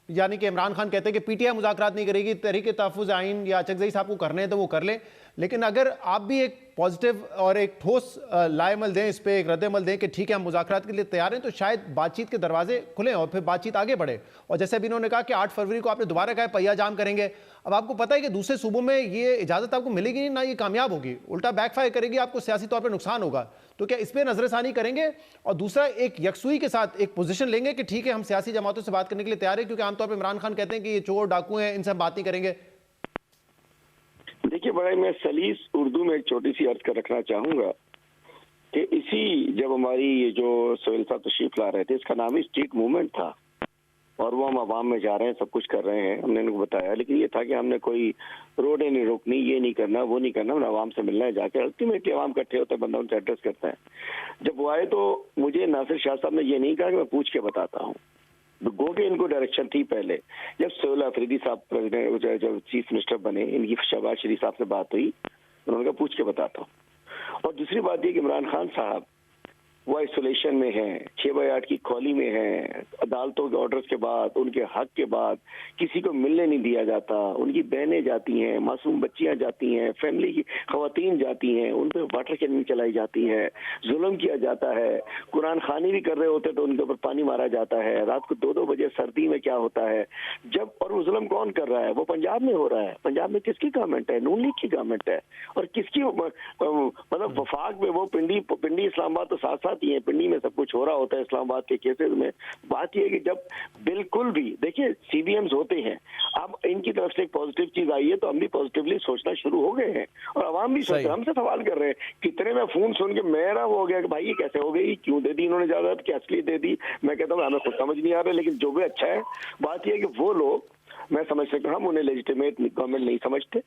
यानी कि इमरान खान कहते हैं कि पीटीआई मुज़ाकरात नहीं करेगी, तहरीक तहफ़्फ़ुज़ आइन या चकज़ई साहब को करने हैं तो वो कर लें। लेकिन अगर आप भी एक पॉजिटिव और एक ठोस लाएमल दें इस पर, एक रद्दमल दें कि ठीक है हम मुज़ाकरात के लिए तैयार हैं, तो शायद बातचीत के दरवाजे खुलें और फिर बातचीत आगे बढ़े। और जैसे अभी इन्होंने कहा कि 8 फरवरी को आपने दोबारा कहा पहिया जाम करेंगे। अब आपको पता है कि दूसरे सूबों में ये इजाज़त आपको मिलेगी नहीं, ना ये कामयाब होगी, उल्टा बैकफायर करेगी, आपको सियासी तौर पर नुकसान होगा। तो क्या इस पर नजरसानी करेंगे? और दूसरा, एक यकसुई के साथ एक पोजीशन लेंगे कि ठीक है हम सियासी जमातों से बात करने के लिए तैयार हैं, क्योंकि आमतौर पर इमरान खान कहते हैं कि ये चोर डाकू हैं, इनसे हम बात नहीं करेंगे। देखिए बड़ा मैं सलीस उर्दू में एक छोटी सी अर्ज कर रखना चाहूंगा कि इसी जब हमारी ये जो सोहेल साहब तशरीफ ला रहे थे, इसका नाम ही स्ट्रीट मूवमेंट था, और वो हम आवाम में जा रहे हैं, सब कुछ कर रहे हैं, हमने इनको बताया। लेकिन ये था कि हमने कोई रोडें नहीं रोकनी, ये नहीं करना, वो नहीं करना, हमने आवाम से मिलना है जाके। अल्टीमेटली आवाम इकट्ठे होते हैं, बंदा उनसे एड्रेस करता है। जब वो आए तो मुझे नासिर शाह साहब ने ये नहीं कहा कि मैं पूछ के बताता हूँ, गो के इनको डायरेक्शन थी पहले। जब सोहेल अफरीदी साहब प्रेसिडेंट, जब चीफ मिनिस्टर बने, इनकी शहबाज शरीफ साहब से बात हुई, उन्होंने कहा पूछ के बताता हूँ। और दूसरी बात ये कि इमरान खान साहब वो आइसोलेशन में हैं, 6/8 की कॉली में हैं, अदालतों के ऑर्डर्स के बाद, उनके हक के बाद किसी को मिलने नहीं दिया जाता, उनकी बहनें जाती हैं, मासूम बच्चियां जाती हैं, फैमिली की खवातीन जाती हैं, उन पर वाटर कैनिंग चलाई जाती है, जुल्म किया जाता है, कुरान खानी भी कर रहे होते तो उनके ऊपर पानी मारा जाता है, रात को 2-2 बजे सर्दी में क्या होता है जब। और वो जुल्म कौन कर रहा है? वो पंजाब में हो रहा है। पंजाब में किसकी गवर्नमेंट है? नून लीग की गवर्नमेंट है। और किसकी मतलब वफाक में वो पिंडी इस्लामाबाद तो साथ साथ ही है, पिंडी में सब कुछ हो रहा होता है इस्लामाबाद के केसेस में। बात यह है कि जब बिल्कुल भी देखिए सीबीएम्स होते हैं, अब इनकी तरफ से एक पॉजिटिव चीज आई है तो हम भी पॉजिटिवली सोचना शुरू हो गए हैं, और आवाम भी सोच हमसे सवाल कर रहे हैं। कितने में फोन सुन के मेरा वो हो गया कि भाई ये कैसे हो गई, क्यों दे दी इन्होंने इजाजत, क्या असली दे दी। मैं कहता हूँ हमें खुद समझ नहीं आ रहा, लेकिन जो भी अच्छा है। बात यह है कि वो लोग, मैं समझ सकता हूँ, हम उन्हें लेजिटिमेट गवर्नमेंट नहीं समझते।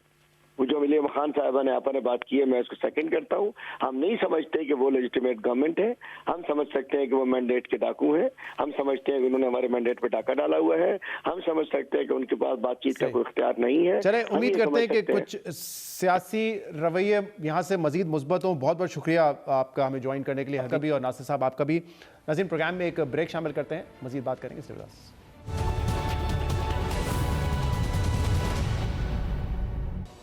वो जो मिलिया खान साहबा ने आपने बात की है, मैं उसको सेकंड करता हूँ। हम नहीं समझते कि वो लेजिटिमेट गवर्नमेंट है। हम समझ सकते हैं कि वो मैंडेट के डाकू हैं, हम समझते हैं कि उन्होंने हमारे मैंडेट पे डाका डाला हुआ है, हम समझ सकते हैं कि उनके पास बातचीत का कोई इख्तियार नहीं है। चले उम्मीद करते हैं कि कुछ सियासी रवैये यहाँ से मजीद मुस्बत हों। बहुत बहुत शुक्रिया आपका हमें ज्वाइन करने के लिए, आपका भी और नासिर साहब आपका भी। नाज़रीन, प्रोग्राम में एक ब्रेक शामिल करते हैं, मजीद बात करेंगे इसके बाद।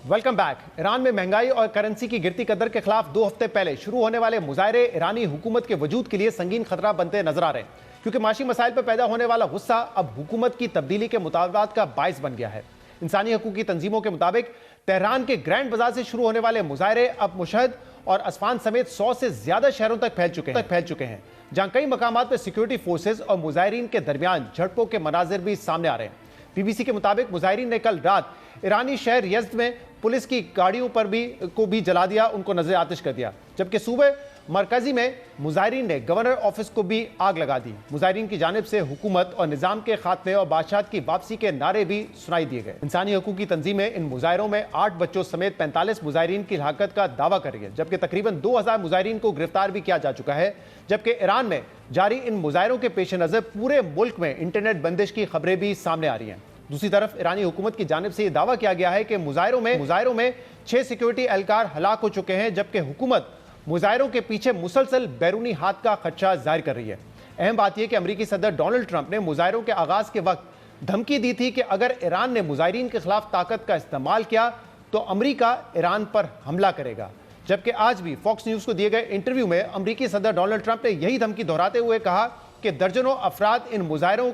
Welcome back. ईरान में महंगाई और करेंसी की गिरती कदर के खिलाफ 2 हफ्ते पहले शुरू होने वाले मुजाहरे ईरानी हुकूमत के वजूद के लिए संगीन खतरा बनते नजर आ रहे हैं, क्योंकि माशी मसाइल पर पैदा होने वाला गुस्सा अब हुकूमत की तब्दीली के मुतालबात का बाइस बन गया है। इंसानी हकूक की तंजीमों के मुताबिक तेहरान के ग्रैंड बाजार से शुरू होने वाले मुजाहरे अब मुशहद और अस्फान समेत 100 से ज्यादा शहरों तक फैल चुके हैं, जहां कई मकामात पर सिक्योरिटी फोर्सेज और मुजाहिरीन के दरमियान झड़पों के मनाजिर भी सामने आ रहे हैं। बीबीसी के मुताबिक मुजाहिरीन ने कल रात ईरानी शहर यज़्द में पुलिस की गाड़ियों पर भी जला दिया, उनको नजर आतिश कर दिया, जबकि सूबे मरकजी में मुजाहिरीन ने गवर्नर ऑफिस को भी आग लगा दी। मुजाहिरीन की जानिब से हुकूमत और निजाम के खात्मे और बादशाहत की वापसी के नारे भी सुनाई दिए गए। इंसानी हकूक की तंजीमें इन मुजाहिरों में 8 बच्चों समेत 45 मुजाहिरीन की हिलाकत का दावा कर रही है, जबकि तकरीबन 2000 मुजाहिरीन को गिरफ्तार भी किया जा चुका है। जबकि ईरान में जारी इन मुजाहिरों के पेश नजर पूरे मुल्क में इंटरनेट बंदिश की खबरें भी सामने आ रही हैं। दूसरी तरफ ईरानी हुकूमत की जानिब से यह दावा किया गया है कि मुजाहिरों में 6 सिक्योरिटी एहलकार हलाक हो चुके हैं, जबकि हुकूमत मुजाहिरों के पीछे मुसलसल बैरूनी हाथ का खदशा जाहिर कर रही है। अहम बात यह कि अमेरिकी सदर डोनाल्ड ट्रंप ने मुजाहिरों के आगाज के वक्त धमकी दी थी कि अगर ईरान ने मुजाहिरीन के खिलाफ ताकत का इस्तेमाल किया तो अमेरिका ईरान पर हमला करेगा। जबकि आज भी फॉक्स न्यूज को दिए गए इंटरव्यू में अमेरिकी सदर डोनाल्ड ट्रंप ने यही धमकी दोहराते हुए कहा कि दर्जनों अफराद इन मुजाहिरों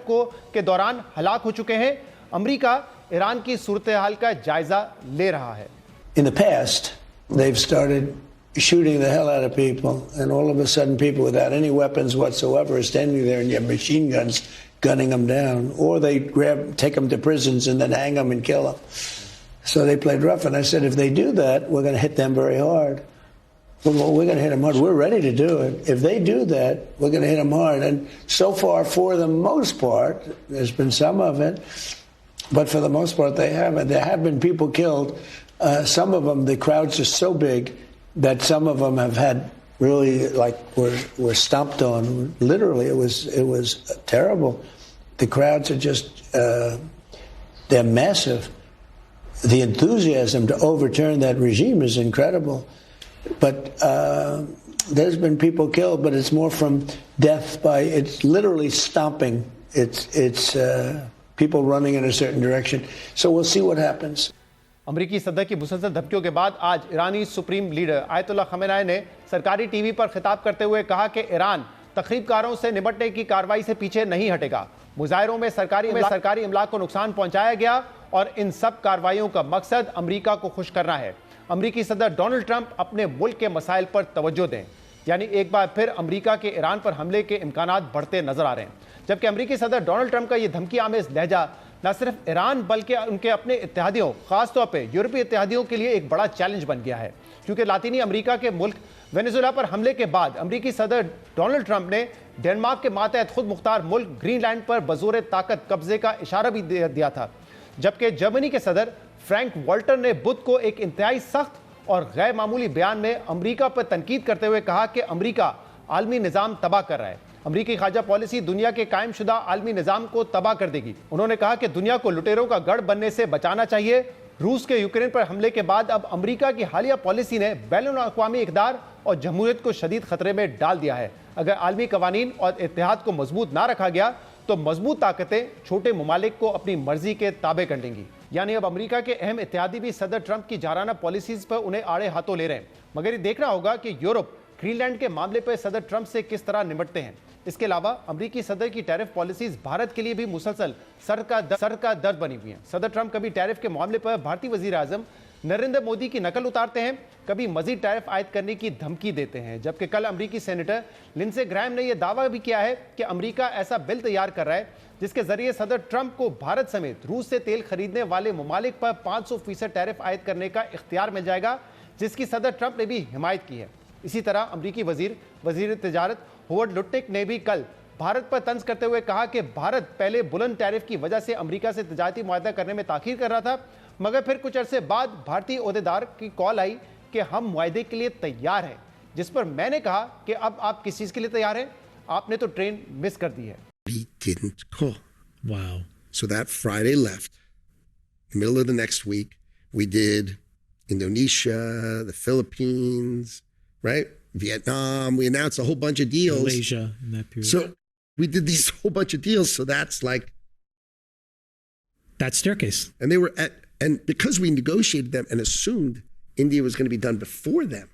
के दौरान हलाक हो चुके हैं। अमेरिका ईरान की सूरत हाल का जायजा ले रहा है। In the past, they've started shooting the hell out of people, and all of a sudden people without any weapons whatsoever are standing there and you have machine guns gunning them down, or they take them to prisons and then hang them and kill them. So they played rough, and I said, if they do that, we're going to hit them very hard. Well, we're going to hit them hard. We're ready to do it. If they do that, we're going to hit them hard. And so far, for the most part, there's been some of it, but for the most part, they haven't. There have been people killed. Some of them, the crowds are so big that some of them have had really, like, were stomped on. Literally, it was terrible. The crowds are just, they're massive. The enthusiasm to overturn that regime is incredible. But there's been people killed, but it's more from death by, it's literally stomping. It's people running in a certain direction. So we'll see what happens. अमरीकी सदर की मुसलसल धमकियों के बाद आज ईरानी supreme leader Ayatollah खमेनाई ने सरकारी TV पर खिताब करते हुए कहा कि ईरान तखरीबकारों से निपटने की कार्रवाई से पीछे नहीं हटेगा। मुजाहिरों में सरकारी इमलाक को नुकसान पहुंचाया गया और इन सब कार्रवाइयों का मकसद अमेरिका को खुश करना है। अमेरिकी सदर डोनाल्ड ट्रंप अपने मुल्क के मसाइल पर तवज्जो दें। यानी एक बार फिर अमेरिका के ईरान पर हमले के इम्कानात बढ़ते नजर आ रहे हैं। जबकि अमेरिकी सदर डोनाल्ड ट्रंप का यह धमकी आमेज लहजा न सिर्फ ईरान बल्कि उनके अपने इत्तेहादियों, खासतौर पर यूरोपीय इत्तेहादियों के लिए एक बड़ा चैलेंज बन गया है, क्योंकि लातीनी अमेरिका के मुल्क वेनेजुएला पर हमले के बाद अमेरिकी सदर डोनाल्ड ट्रंप ने डेनमार्क के मातहत खुद मुख्तार मुल्क ग्रीनलैंड पर बजोर ताकत कब्जे का इशारा भी दिया था। जबकि जर्मनी के सदर फ्रैंक वॉल्टर ने बुध को एक इंतहाई सख्त और गैर मामूली बयान में अमेरिका पर तनकीद करते हुए कहा कि अमेरिका आलमी निजाम तबाह कर रहा है। अमेरिकी खारजा पॉलिसी दुनिया के कायमशुदा आलमी निजाम को तबाह कर देगी। उन्होंने कहा कि दुनिया को लुटेरों का गढ़ बनने से बचाना चाहिए। रूस के यूक्रेन पर हमले के बाद अब अमेरिका की हालिया पॉलिसी ने बैनुल-अक़वामी इक़दार और जमहूरियत को शदीद खतरे में डाल दिया है। अगर आलमी कवानीन और इत्तेहाद को मजबूत ना रखा गया तो मजबूत ताकतें छोटे ममालिक को अपनी मर्जी के ताबे कर लेंगी। यानी अब अमेरिका के अहम इत्तेहादी भी सदर ट्रंप की जाराना पॉलिसीज पर उन्हें आड़े हाथों ले रहे हैं। मगर ये देखना होगा कि यूरोप ग्रीनलैंड के मामले पर सदर ट्रंप से किस तरह निपटते हैं। इसके अलावा अमेरिकी सदर की टैरिफ पॉलिसीज भारत के लिए भी मुसलसल सर का दर्द बनी हुई हैं। सदर ट्रंप कभी टैरिफ के मामले पर भारतीय वजीर आजम नरेंद्र मोदी की नकल उतारते हैं, कभी मजीद टैरिफ आयद करने की धमकी देते हैं। जबकि कल अमेरिकी सेनेटर लिंडसे ग्रैहम ने यह दावा भी किया है कि अमेरिका ऐसा बिल तैयार कर रहा है जिसके जरिए सदर ट्रंप को भारत समेत रूस से तेल खरीदने वाले ममालिक पर 500% टैरिफ आयद करने का इख्तियार मिल जाएगा, जिसकी सदर ट्रंप ने भी हिमायत की है। इसी तरह अमेरिकी वजीर तिजारत होवर्ड लुट्टिक ने भी कल भारत पर तंज करते हुए कहा कि भारत पहले बुलंद टैरिफ की वजह से अमेरिका से तिजारती मुआहदा करने में ताखीर कर रहा था, मगर फिर कुछ अरसे बाद भारतीय ओहदेदार की कॉल आई कि हम मुआहदे के लिए तैयार हैं, जिस पर मैंने कहा कि अब आप किस चीज के लिए तैयार हैं? आपने तो ट्रेन मिस कर दी है। He didn't call. Wow. So that Friday left. In the middle of the next week, we did Indonesia, the Philippines, right? Vietnam. We announced a whole bunch of deals. Malaysia in that period. So we did these whole bunch of deals. So that's like that staircase. And they were and because we negotiated them and assumed India was going to be done before them,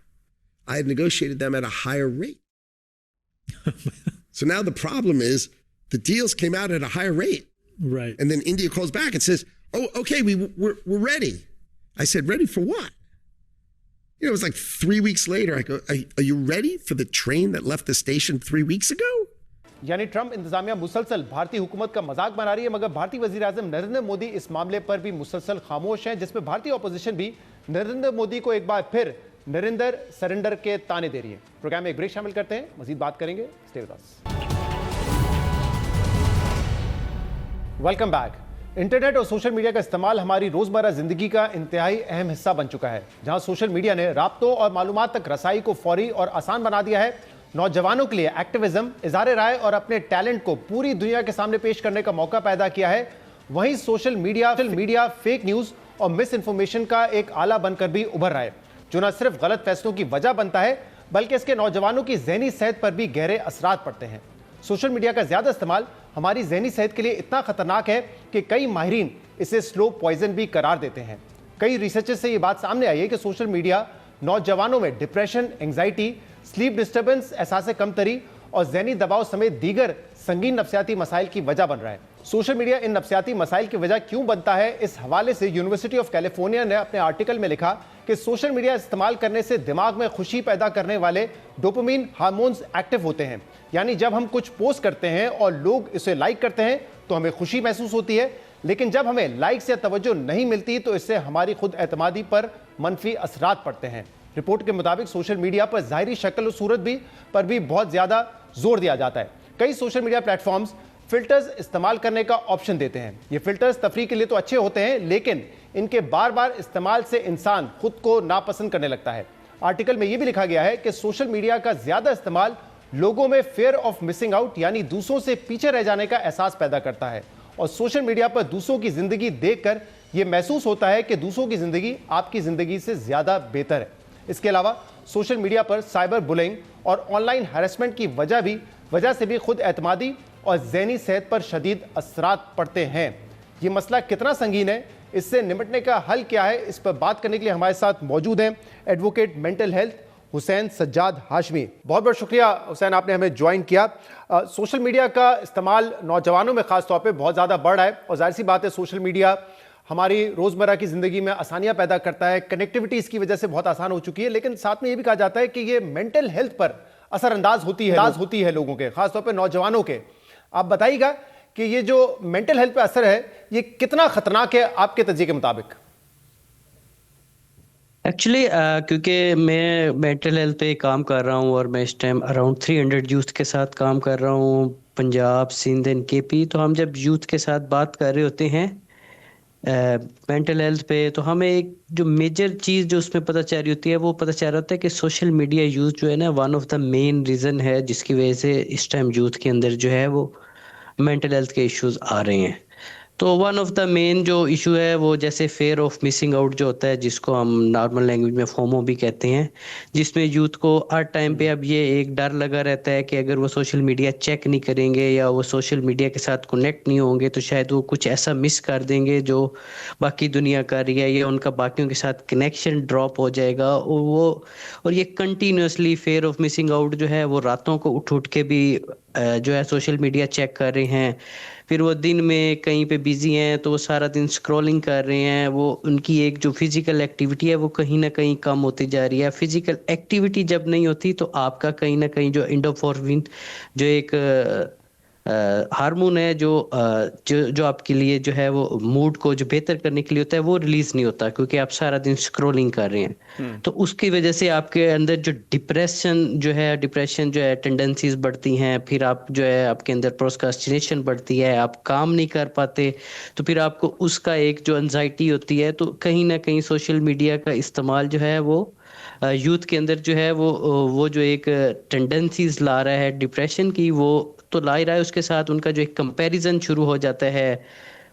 I had negotiated them at a higher rate. So now the problem is the deals came out at a higher rate. Right. And then India calls back and says, oh, okay, we're ready. I said, ready for what? You know, it was like 3 weeks later. I go, are you ready for the train that left the station 3 weeks ago? यानी Trump इंतजामिया मुसलसल भारतीय हुकूमत का मजाक बना रही है, मगर भारतीय वजीर आजम नरेंद्र मोदी इस मामले पर भी मुसलसल खामोश हैं, जिसमें भारतीय ऑपोजिशन भी नरेंद्र मोदी को एक बार फिर नरेंद्र सरेंडर के ताने दे रही है। प्रोग्राम में एक ब्रेक शामिल करते हैं, मजीद बात करेंगे। Stay with us. Welcome back. Internet और सोशल मीडिया का इस्तेमाल हमारी रोजमर्रा जिंदगी का इंतहाई अहम हिस्सा बन चुका है, जहां सोशल मीडिया ने राब्तों और मालूमात तक रसाई को फौरी और आसान बना दिया है। नौजवानों के लिए एक्टिविज्म, इज़हार राय और अपने टैलेंट को पूरी दुनिया के सामने पेश करने का मौका पैदा किया है। वहीं सोशल मीडिया फेक न्यूज और मिस इन्फॉर्मेशन का एक आला बनकर भी उभर रहा है, जो न सिर्फ गलत फैसलों की वजह बनता है बल्कि इसके नौजवानों की ज़हनी सेहत पर भी गहरे असरात पड़ते हैं। सोशल मीडिया का ज्यादा इस्तेमाल हमारी ज़हनी सेहत के लिए इतना खतरनाक है कि कई माहिरीन इसे स्लो पॉइजन भी करार देते हैं। कई रिसर्चेस से ये बात सामने आई है कि सोशल मीडिया नौजवानों में डिप्रेशन, एंग्जाइटी, स्लीप डिस्टर्बेंस, एहसास कमतरी और ज़हनी दबाव समेत दीगर संगीन नफ्सियाती मसाइल की वजह बन रहा है। सोशल मीडिया इन नफ्सियाती मसाइल की वजह क्यों बनता है, इस हवाले से यूनिवर्सिटी ऑफ कैलिफोर्निया ने अपने आर्टिकल में लिखा कि सोशल मीडिया इस्तेमाल करने से दिमाग में खुशी पैदा करने वाले डोपामिन हार्मोन्स एक्टिव होते हैं। यानी जब हम कुछ पोस्ट करते हैं और लोग इसे लाइक करते हैं तो हमें खुशी महसूस होती है, लेकिन जब हमें लाइक्स या तवज्जो नहीं मिलती तो इससे हमारी खुद एतमादी पर मनफी असरात पड़ते हैं। रिपोर्ट के मुताबिक सोशल मीडिया पर ज़ाहिरी शक्ल और सूरत पर भी बहुत ज़्यादा जोर दिया जाता है। कई सोशल मीडिया प्लेटफॉर्म्स फिल्टर्स इस्तेमाल करने का ऑप्शन देते हैं। ये फिल्टर्स तफरीह के लिए तो अच्छे होते हैं, लेकिन इनके बार बार इस्तेमाल से इंसान खुद को नापसंद करने लगता है। आर्टिकल में यह भी लिखा गया है कि सोशल मीडिया का ज़्यादा इस्तेमाल लोगों में फेयर ऑफ मिसिंग आउट यानी दूसरों से पीछे रह जाने का एहसास पैदा करता है, और सोशल मीडिया पर दूसरों की ज़िंदगी देखकर यह महसूस होता है कि दूसरों की ज़िंदगी आपकी ज़िंदगी से ज़्यादा बेहतर है। इसके अलावा सोशल मीडिया पर साइबर बुलिंग और ऑनलाइन हैरेसमेंट की वजह से भी खुद एतमादी और ज़हनी सेहत पर शदीद असरात पड़ते हैं। ये मसला कितना संगीन है, इससे निपटने का हल क्या है, इस पर बात करने के लिए हमारे साथ मौजूद हैं advocate mental health Hussain Sajjad Hashmi. बहुत बहुत शुक्रिया हुसैन, आपने हमें ज्वाइन किया। सोशल मीडिया का इस्तेमाल नौजवानों में ख़ास तौर पे बहुत ज़्यादा बढ़ रहा है, और जाहिर सी बात है सोशल मीडिया हमारी रोज़मर्रा की ज़िंदगी में आसानियाँ पैदा करता है, कनेक्टिविटी इसकी वजह से बहुत आसान हो चुकी है, लेकिन साथ में ये भी कहा जाता है कि ये मेंटल हेल्थ पर असरअंदाज होती है लोगों के, ख़ासतौर पर नौजवानों के। आप बताइएगा कि ये जो मेंटल हेल्थ पे असर है ये कितना खतरनाक है आपके तज्ज़िये के मुताबिक? एक्चुअली क्योंकि मैं मेंटल हेल्थ पे काम कर रहा हूँ और मैं इस टाइम अराउंड 300 यूथ के साथ काम कर रहा हूँ, पंजाब, सिंध एंड केपी। तो हम जब यूथ के साथ बात कर रहे होते हैं मेंटल हेल्थ पे, तो हमें एक जो मेजर चीज़ जो उसमें पता चल रही होती है, वो पता चल रहा होता है कि सोशल मीडिया यूज़ जो है ना, one of the main reason है जिसकी वजह से इस टाइम यूथ के अंदर जो है वो मेंटल हेल्थ के इश्यूज आ रहे हैं। तो वन ऑफ द मेन जो इशू है वो जैसे फेयर ऑफ मिसिंग आउट जो होता है, जिसको हम नॉर्मल लैंग्वेज में फोमो भी कहते हैं, जिसमें यूथ को हर टाइम पे अब ये एक डर लगा रहता है कि अगर वो सोशल मीडिया चेक नहीं करेंगे या वो सोशल मीडिया के साथ कनेक्ट नहीं होंगे तो शायद वो कुछ ऐसा मिस कर देंगे जो बाकी दुनिया कर रही है, या उनका बाकियों के साथ कनेक्शन ड्रॉप हो जाएगा। और ये continuously fair of missing out जो है वो रातों को उठ के भी जो है सोशल मीडिया चेक कर रहे हैं, फिर वो दिन में कहीं पे बिजी हैं तो वो सारा दिन स्क्रॉलिंग कर रहे हैं। वो उनकी एक जो फिजिकल एक्टिविटी है वो कहीं ना कहीं कम होती जा रही है। फिजिकल एक्टिविटी जब नहीं होती तो आपका कहीं ना कहीं जो एंडोर्फिन जो एक हार्मोन है जो आपके लिए जो है वो मूड को जो बेहतर करने के लिए होता है वो रिलीज नहीं होता, क्योंकि आप सारा दिन स्क्रॉलिंग कर रहे हैं। तो उसकी वजह से आपके अंदर जो डिप्रेशन जो है टेंडेंसीज बढ़ती हैं, फिर आप जो है आपके अंदर प्रोक्रास्टिनेशन बढ़ती है, आप काम नहीं कर पाते, तो फिर आपको उसका एक जो एंजाइटी होती है। तो कहीं ना कहीं सोशल मीडिया का इस्तेमाल जो है वो यूथ के अंदर जो है वो जो एक टेंडेंसीज ला रहा है डिप्रेशन की, वो तो ला ही रहा है। उसके साथ उनका जो एक कंपैरिजन शुरू हो जाता है,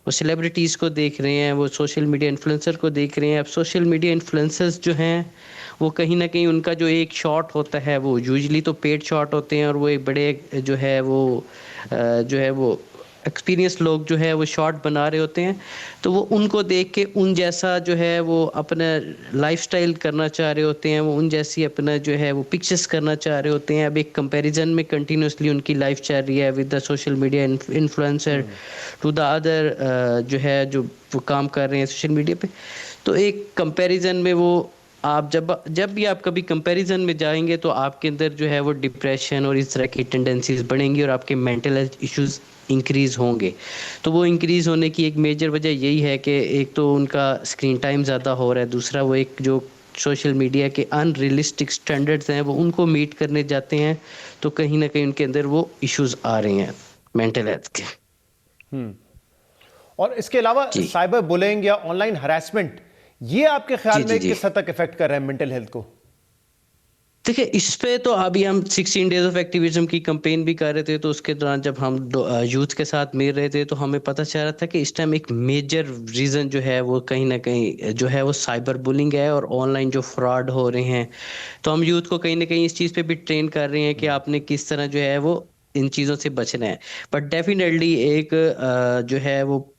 वो सेलिब्रिटीज़ को देख रहे हैं, वो सोशल मीडिया इन्फ्लुएंसर को देख रहे हैं। अब सोशल मीडिया इन्फ्लुएंसर्स जो हैं वो कहीं ना कहीं उनका जो एक शॉट होता है वो यूजुअली तो पेड शॉट होते हैं, और वो एक बड़े जो है वो एक्सपीरियंस लोग जो है वो शॉर्ट बना रहे होते हैं। तो वो उनको देख के उन जैसा जो है वो अपना लाइफस्टाइल करना चाह रहे होते हैं, वो उन जैसी अपना जो है वो पिक्चर्स करना चाह रहे होते हैं। अब एक कंपैरिजन में कंटिन्यूसली उनकी लाइफ चल रही है with the social media influencer to the other जो है जो वो काम कर रहे हैं सोशल मीडिया पे। तो एक कंपैरिजन में वो आप जब भी आप कभी कंपैरिजन में जाएंगे तो आपके अंदर जो है वो डिप्रेशन और इस तरह की टेंडेंसीज बढ़ेंगी और आपके मेंटल हेल्थ इश्यूज इंक्रीज होंगे। तो वो इंक्रीज होने की एक मेजर वजह यही है कि एक तो उनका स्क्रीन टाइम ज़्यादा हो रहा है, दूसरा वो एक जो सोशल मीडिया के अनरियलिस्टिक स्टैंडर्ड्स हैं वो उनको मीट करने जाते हैं, तो कहीं ना कहीं उनके अंदर वो इश्यूज आ रहे हैं मेंटल हेल्थ के। और इसके अलावा साइबर बुलिंग या ऑनलाइन हरासमेंट, ये आपके ख्याल में किस हद तक इफेक्ट कर रहे हैं मेंटल हेल्थ को? देखिए इस पे तो अभी हम 16 डेज ऑफ एक्टिविज्म की कैंपेन भी कर रहे थे, तो उसके दौरान जब हम यूथ के साथ मिल रहे थे तो हमें पता चल रहा था कि इस टाइम एक मेजर रीज़न जो है वो कहीं ना कहीं जो है वो साइबर बुलिंग है और ऑनलाइन जो फ्रॉड हो रहे हैं। तो हम यूथ को कहीं ना कहीं इस चीज़ पे भी ट्रेन कर रहे हैं कि आपने किस तरह जो है वो इन चीज़ों से बचना है। बट डेफिनेटली एक जो है वो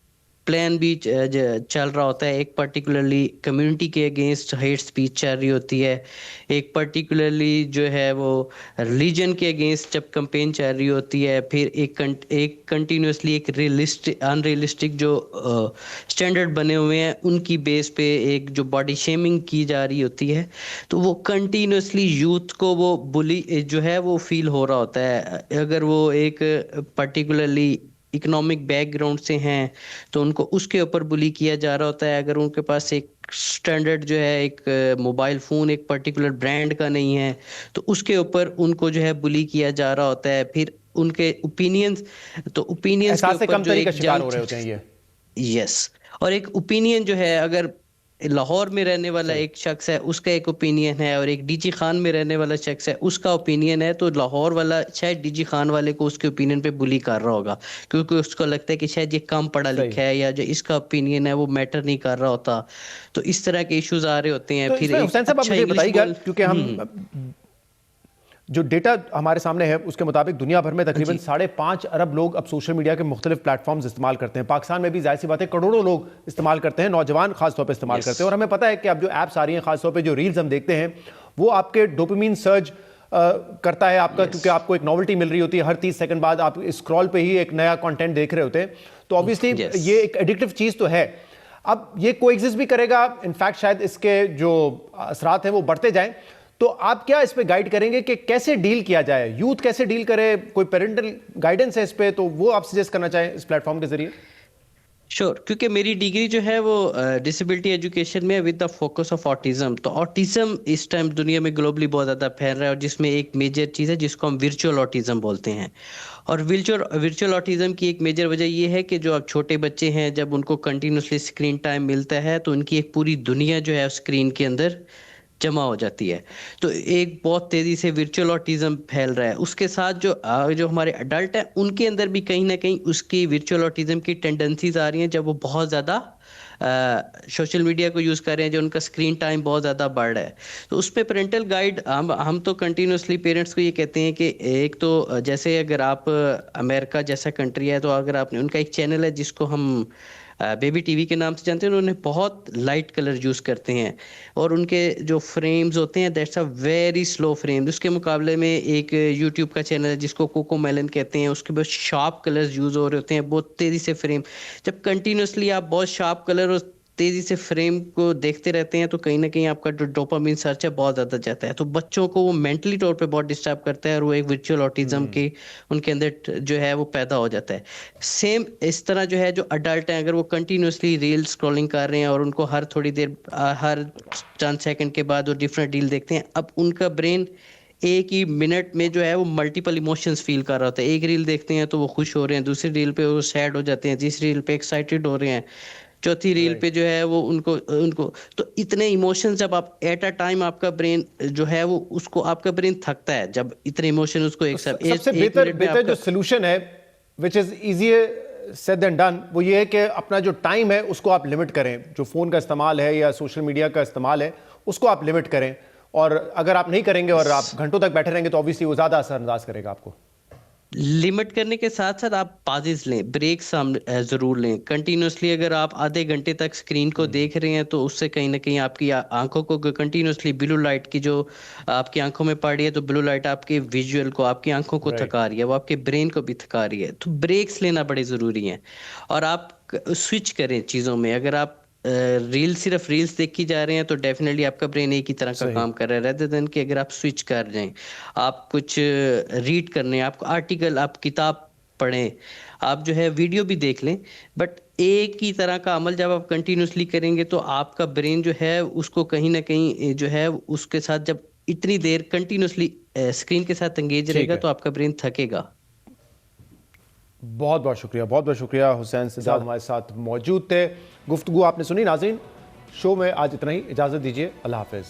प्लान भी चल रहा होता है। एक पर्टिकुलरली कम्युनिटी के अगेंस्ट हेट स्पीच चल रही होती है, एक पर्टिकुलरली जो है वो रिलीजन के अगेंस्ट जब कैंपेन चल रही होती है, फिर एक कंटिन्यूसली एक रियलिस्टिक अनरियलिस्टिक जो स्टैंडर्ड बने हुए हैं उनकी बेस पे एक जो बॉडी शेमिंग की जा रही होती है। तो वो कंटिन्यूसली यूथ को वो बुली जो है वो फील हो रहा होता है। अगर वो एक पर्टिकुलरली इकोनॉमिक बैकग्राउंड से हैं तो उनको उसके ऊपर बुली किया जा रहा होता है। अगर उनके पास एक स्टैंडर्ड जो है एक मोबाइल फ़ोन एक पर्टिकुलर ब्रांड का नहीं है तो उसके ऊपर उनको जो है बुली किया जा रहा होता है। फिर उनके ओपिनियंस के ऊपर जो एक शिकार हो रहे होते हैं ये। यस, और एक ओपिनियन जो है, अगर लाहौर में रहने वाला एक शख्स है उसका एक ओपिनियन है और एक डीजी खान में रहने वाला शख्स है उसका ओपिनियन है, तो लाहौर वाला शायद डीजी खान वाले को उसके ओपिनियन पे बुली कर रहा होगा क्योंकि उसको लगता है कि शायद ये कम पढ़ा लिखा है या जो इसका ओपिनियन है वो मैटर नहीं कर रहा होता। तो इस तरह के इश्यूज आ रहे होते हैं। तो फिर हुसैन साहब आप मुझे बताइएगा, क्योंकि हम जो डेटा हमारे सामने है उसके मुताबिक दुनिया भर में तकरीबन 5.5 अरब लोग अब सोशल मीडिया के मुख्तलिफ प्लेटफॉर्म्स इस्तेमाल करते हैं। पाकिस्तान में भी जाहिर सी बात है करोड़ों लोग इस्तेमाल करते हैं, नौजवान खासतौर पर इस्तेमाल करते हैं। और हमें पता है कि अब जो ऐप्स आ रही हैं, खासतौर पर जो रील्स हम देखते हैं, वो आपके डोपामिन सर्ज करता है आपका, क्योंकि आपको एक नॉवेल्टी मिल रही होती है। हर 30 सेकंड बाद आप स्क्रॉल पे ही एक नया कंटेंट देख रहे होते हैं। तो ऑब्वियसली ये एक एडिक्टिव चीज़ तो है। अब ये कोएग्जिस्ट भी करेगा, इनफैक्ट शायद इसके जो असरात हैं वो बढ़ते जाएं। तो आप क्या इस पे गाइड करेंगे कि कैसे डील किया जाए, यूथ कैसे डील करे? कोई पेरेंटल गाइडेंस है इस पे, तो वो आप सजेस्ट करना चाहें इस प्लेटफॉर्म के जरिए? श्योर, क्योंकि मेरी डिग्री जो है वो डिसेबिलिटी एजुकेशन में with the focus of autism. तो ऑटिज्म इस टाइम दुनिया में ग्लोबली बहुत ज़्यादा फैल रहा है और जिसमें एक मेजर चीज़ है जिसको हम वर्चुअल ऑटिज्म बोलते हैं। और वर्चुअल ऑटिज्म की एक मेजर वजह ये है कि जो अब छोटे बच्चे हैं जब उनको कंटिन्यूसली स्क्रीन टाइम मिलता है तो उनकी एक पूरी दुनिया जो है स्क्रीन के अंदर जमा हो जाती है। तो एक बहुत तेज़ी से वर्चुअल ऑटिज्म फैल रहा है। उसके साथ जो हमारे अडल्ट हैं उनके अंदर भी कहीं ना कहीं उसकी वर्चुअल ऑटिज्म की टेंडेंसीज आ रही हैं जब वो बहुत ज़्यादा सोशल मीडिया को यूज़ कर रहे हैं, जो उनका स्क्रीन टाइम बहुत ज़्यादा बढ़ रहा है। तो उस पर पेरेंटल गाइड हम तो कंटिन्यूसली पेरेंट्स को ये कहते हैं कि एक तो जैसे अगर आप अमेरिका जैसा कंट्री है तो अगर आपने उनका एक चैनल है जिसको हम बेबी टीवी के नाम से जानते हैं, उन्होंने बहुत लाइट कलर यूज़ करते हैं और उनके जो फ्रेम्स होते हैं that's a very slow frame. उसके मुकाबले में एक यूट्यूब का चैनल है जिसको कोको मेलन कहते हैं, उसके बहुत शार्प कलर्स यूज़ हो रहे होते हैं, बहुत तेज़ी से फ्रेम। जब कंटिन्यूसली आप बहुत शार्प कलर और तेज़ी से फ्रेम को देखते रहते हैं तो कहीं ना कहीं आपका जो डोपामिन सर्च है बहुत ज़्यादा जाता है। तो बच्चों को वो मेंटली तौर पे बहुत डिस्टर्ब करता है और वो एक वर्चुअल ऑटिज्म के उनके अंदर जो है वो पैदा हो जाता है। सेम इस तरह जो है जो अडल्ट हैं, अगर वो कंटिन्यूसली रील स्क्रॉलिंग कर रहे हैं और उनको हर थोड़ी देर हर चंद सेकंड के बाद वो डिफरेंट रील देखते हैं, अब उनका ब्रेन एक ही मिनट में जो है वो मल्टीपल इमोशंस फील कर रहा होता है। एक रील देखते हैं तो वो खुश हो रहे हैं, दूसरी रील पे वो सैड हो जाते हैं, तीसरी रील पे एक्साइटेड हो रहे हैं, चौथी रील पे जो है वो उनको तो इतने इमोशंस जब आप एट अ टाइम आपका ब्रेन जो है वो उसको आपका ब्रेन थकता है जब इतने इमोशन उसको एक साथ। सबसे बेहतर जो सोल्यूशन है which is easier said than done वो ये है कि अपना जो टाइम है उसको आप लिमिट करें। जो फ़ोन का इस्तेमाल है या सोशल मीडिया का इस्तेमाल है उसको आप लिमिट करें, और अगर आप नहीं करेंगे और आप घंटों तक बैठे रहेंगे तो ऑब्वियसली वो ज़्यादा असरअंदाज करेगा आपको। लिमिट करने के साथ साथ आप पाजेज लें, ब्रेक्स ज़रूर लें। कंटिन्यूसली अगर आप आधे घंटे तक स्क्रीन को देख रहे हैं तो उससे कहीं ना कहीं आपकी आंखों को कंटिन्यूसली ब्लू लाइट की जो आपकी आंखों में पड़ रही है, तो ब्लू लाइट आपके विजुअल को आपकी आंखों को थका रही है, वो आपके ब्रेन को भी थका रही है। तो ब्रेक्स लेना बड़े ज़रूरी हैं और आप स्विच करें चीज़ों में। अगर आप सिर्फ रील्स देखी जा रहे हैं तो डेफिनेटली आपका ब्रेन एक ही तरह का काम कर रहा है, रेदर देन कि अगर आप स्विच कर जाएं, आप कुछ रीड करने, आप आर्टिकल, आप किताब पढ़ें, आप जो है वीडियो भी देख लें, बट एक ही तरह का अमल जब आप कंटिन्यूसली करेंगे तो आपका ब्रेन जो है उसको कहीं ना कहीं जो है उसके साथ जब इतनी देर कंटिन्यूसली स्क्रीन के साथ एंगेज रहेगा तो आपका ब्रेन थकेगा। बहुत बहुत शुक्रिया हुसैन सज्जाद हमारे साथ मौजूद थे। गुफ्तगू आपने सुनी नाज़रीन। शो में आज इतना ही, इजाज़त दीजिए, अल्लाह हाफ़िज़।